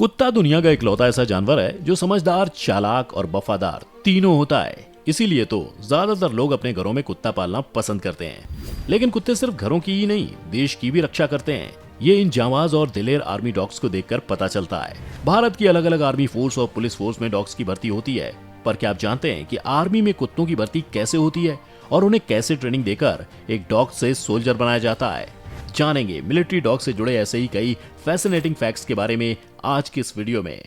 कुत्ता दुनिया का इकलौता ऐसा जानवर है जो समझदार, चालाक और वफादार तीनों होता है। इसीलिए तो ज्यादातर लोग अपने घरों में कुत्ता पालना पसंद करते हैं। लेकिन कुत्ते सिर्फ घरों की ही नहीं, देश की भी रक्षा करते हैं। ये इन जांबाज और दिलेर आर्मी डॉग्स को देखकर पता चलता है। भारत की अलग अलग आर्मी फोर्स और पुलिस फोर्स में डॉग्स की भर्ती होती है। पर क्या आप जानते हैं कि आर्मी में कुत्तों की भर्ती कैसे होती है और उन्हें कैसे ट्रेनिंग देकर एक डॉग से सोल्जर बनाया जाता है? जानेंगे मिलिट्री डॉग से जुड़े ऐसे ही कई फैसिनेटिंग फैक्ट्स के बारे में आज की इस वीडियो में।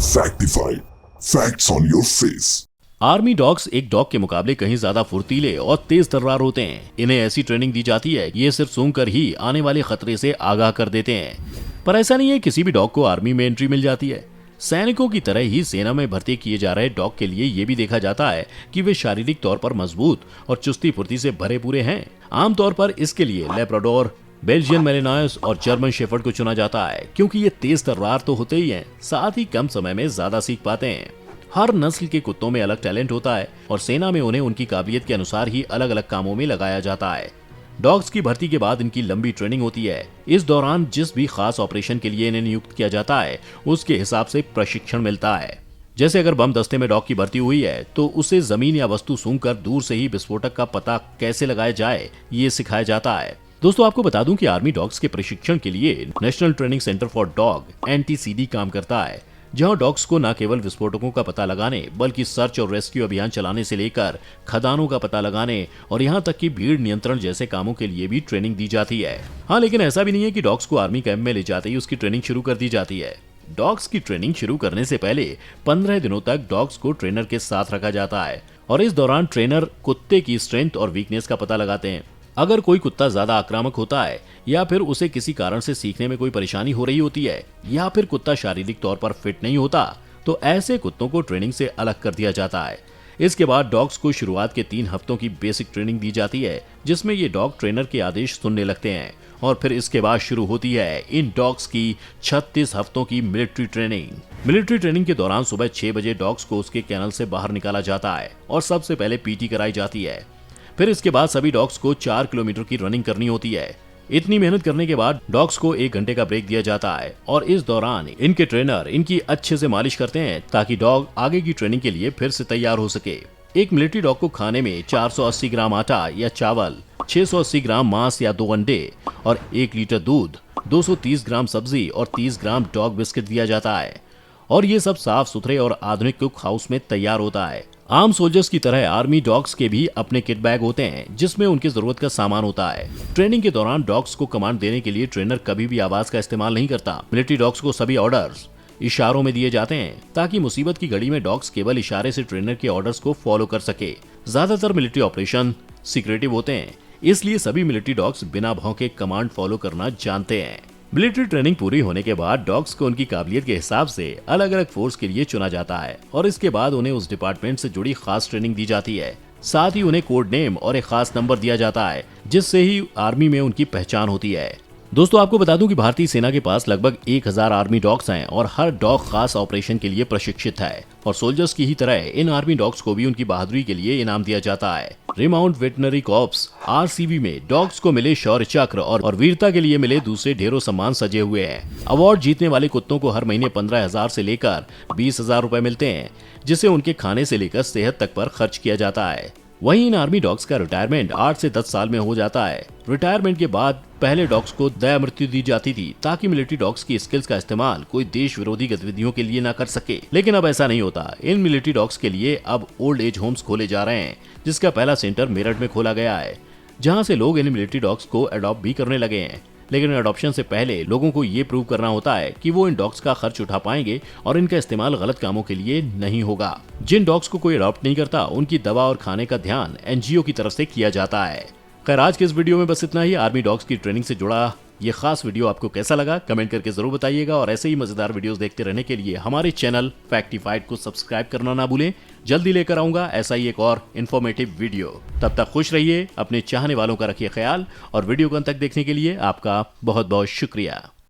Factified. Facts on your face. Army dogs एक डॉग के मुकाबले कहीं ज्यादा फुर्तीले और तेज तर्रार होते हैं। इन्हें ऐसी ट्रेनिंग दी जाती है कि ये सिर्फ सूंघकर ही आने वाले खतरे से आगाह कर देते हैं। पर ऐसा नहीं है किसी भी डॉग को आर्मी में एंट्री मिल जाती है। सैनिकों की तरह ही सेना में भर्ती किए जा रहे डॉग के लिए ये भी देखा जाता है कि वे शारीरिक तौर पर मजबूत और चुस्ती फुर्ती से भरे पूरे हैं। आमतौर पर इसके लिए लेब्राडोर, बेल्जियन मेलिनोइस और जर्मन शेफर्ड को चुना जाता है, क्योंकि ये तेज तर्रार तो होते ही हैं, साथ ही कम समय में ज्यादा सीख पाते हैं। हर नस्ल के कुत्तों में अलग टैलेंट होता है और सेना में उन्हें उनकी काबिलियत के अनुसार ही अलग अलग कामों में लगाया जाता है। डॉग्स की भर्ती के बाद इनकी लंबी ट्रेनिंग होती है। इस दौरान जिस भी खास ऑपरेशन के लिए इन्हें नियुक्त किया जाता है उसके हिसाब से प्रशिक्षण मिलता है। जैसे अगर बम दस्ते में डॉग की भर्ती हुई है तो उसे जमीन या वस्तु सूंघकर दूर से ही विस्फोटक का पता कैसे लगाया जाए ये सिखाया जाता है। दोस्तों, आपको बता दूं कि आर्मी डॉग्स के प्रशिक्षण के लिए national training centre for dog (NTCD) काम करता है, जहां डॉग्स को न केवल विस्फोटकों का पता लगाने बल्कि सर्च और रेस्क्यू अभियान चलाने से लेकर खदानों का पता लगाने और यहां तक कि भीड़ नियंत्रण जैसे कामों के लिए भी ट्रेनिंग दी जाती है। हाँ, लेकिन ऐसा भी नहीं है कि डॉग्स को आर्मी कैंप में ले जाते ही उसकी ट्रेनिंग शुरू कर दी जाती है। डॉग्स की ट्रेनिंग शुरू करने से पहले 15 दिनों तक डॉग्स को ट्रेनर के साथ रखा जाता है और इस दौरान ट्रेनर कुत्ते की स्ट्रेंथ और वीकनेस का पता लगाते हैं। अगर कोई कुत्ता ज्यादा आक्रामक होता है या फिर उसे किसी कारण से सीखने में कोई परेशानी हो रही होती है या फिर कुत्ता शारीरिक तौर पर फिट नहीं होता तो ऐसे कुत्तों को ट्रेनिंग से अलग कर दिया जाता है। इसके बाद डॉग्स को शुरुआत के 3 हफ्तों की बेसिक ट्रेनिंग दी जाती है, जिसमें ये डॉग ट्रेनर के आदेश सुनने लगते हैं और फिर इसके बाद शुरू होती है इन डॉग्स की 36 हफ्तों की मिलिट्री ट्रेनिंग। मिलिट्री ट्रेनिंग के दौरान सुबह 6 बजे डॉग्स को उसके कैनल से बाहर निकाला जाता है और सबसे पहले पीटी कराई जाती है। फिर इसके बाद सभी डॉग्स को 4 किलोमीटर की रनिंग करनी होती है। इतनी मेहनत करने के बाद डॉग्स को 1 घंटे का ब्रेक दिया जाता है और इस दौरान इनके ट्रेनर इनकी अच्छे से मालिश करते हैं ताकि डॉग आगे की ट्रेनिंग के लिए फिर से तैयार हो सके। एक मिलिट्री डॉग को खाने में 480 ग्राम आटा या चावल, 680 ग्राम मांस या 2 अंडे और 1 लीटर दूध, 230 ग्राम सब्जी और 30 ग्राम डॉग बिस्किट दिया जाता है और ये सब साफ सुथरे और आधुनिक कुक हाउस में तैयार होता है। आम सोल्जर्स की तरह आर्मी डॉग्स के भी अपने किट बैग होते हैं जिसमें उनकी जरूरत का सामान होता है। ट्रेनिंग के दौरान डॉग्स को कमांड देने के लिए ट्रेनर कभी भी आवाज का इस्तेमाल नहीं करता। मिलिट्री डॉग्स को सभी ऑर्डर्स इशारों में दिए जाते हैं ताकि मुसीबत की घड़ी में डॉग्स केवल इशारे से ट्रेनर के ऑर्डर्स को फॉलो कर सके। ज्यादातर मिलिट्री ऑपरेशन सीक्रेटिव होते हैं, इसलिए सभी मिलिट्री डॉग्स बिना भौंके कमांड फॉलो करना जानते हैं। मिलिट्री ट्रेनिंग पूरी होने के बाद डॉग्स को उनकी काबिलियत के हिसाब से अलग अलग फोर्स के लिए चुना जाता है और इसके बाद उन्हें उस डिपार्टमेंट से जुड़ी खास ट्रेनिंग दी जाती है। साथ ही उन्हें कोड नेम और एक खास नंबर दिया जाता है जिससे ही आर्मी में उनकी पहचान होती है। दोस्तों, आपको बता दूं कि भारतीय सेना के पास लगभग 1000 आर्मी डॉग्स हैं और हर डॉग खास ऑपरेशन के लिए प्रशिक्षित है और सोल्जर्स की ही तरह इन आर्मी डॉग्स को भी उनकी बहादुरी के लिए इनाम दिया जाता है। रिमाउंट वेटनरी कॉर्प्स (RCV) में डॉग्स को मिले शौर्य चक्र और वीरता के लिए मिले दूसरे ढेरों सम्मान सजे हुए हैं। अवार्ड जीतने वाले कुत्तों को हर महीने 15,000 से लेकर 20,000 रुपए मिलते हैं, जिसे उनके खाने से लेकर सेहत तक पर खर्च किया जाता है। वहीं इन आर्मी डॉग्स का रिटायरमेंट 8 से 10 साल में हो जाता है। रिटायरमेंट के बाद पहले डॉग्स को दया मृत्यु दी जाती थी ताकि मिलिट्री डॉग्स की स्किल्स का इस्तेमाल कोई देश विरोधी गतिविधियों के लिए न कर सके, लेकिन अब ऐसा नहीं होता। इन मिलिट्री डॉग्स के लिए अब ओल्ड एज होम्स खोले जा रहे हैं, जिसका पहला सेंटर मेरठ में खोला गया है, जहां से लोग इन मिलिट्री डॉग्स को अडॉप्ट भी करने लगे हैं। लेकिन अडॉप्शन से पहले लोगों को ये प्रूव करना होता है कि वो इन डॉग्स का खर्च उठा पाएंगे और इनका इस्तेमाल गलत कामों के लिए नहीं होगा। जिन डॉग्स को कोई अडॉप्ट नहीं करता उनकी दवा और खाने का ध्यान NGO की तरफ से किया जाता है। खैर, आज के इस वीडियो में बस इतना ही। आर्मी डॉग्स की ट्रेनिंग से जुड़ा ये खास वीडियो आपको कैसा लगा कमेंट करके जरूर बताइएगा और ऐसे ही मजेदार वीडियोस देखते रहने के लिए हमारे चैनल फैक्टिफाइड को सब्सक्राइब करना ना भूलें। जल्दी लेकर आऊंगा ऐसा ही एक और इन्फॉर्मेटिव वीडियो। तब तक खुश रहिए, अपने चाहने वालों का रखिए ख्याल और वीडियो को अंत तक देखने के लिए आपका बहुत बहुत शुक्रिया।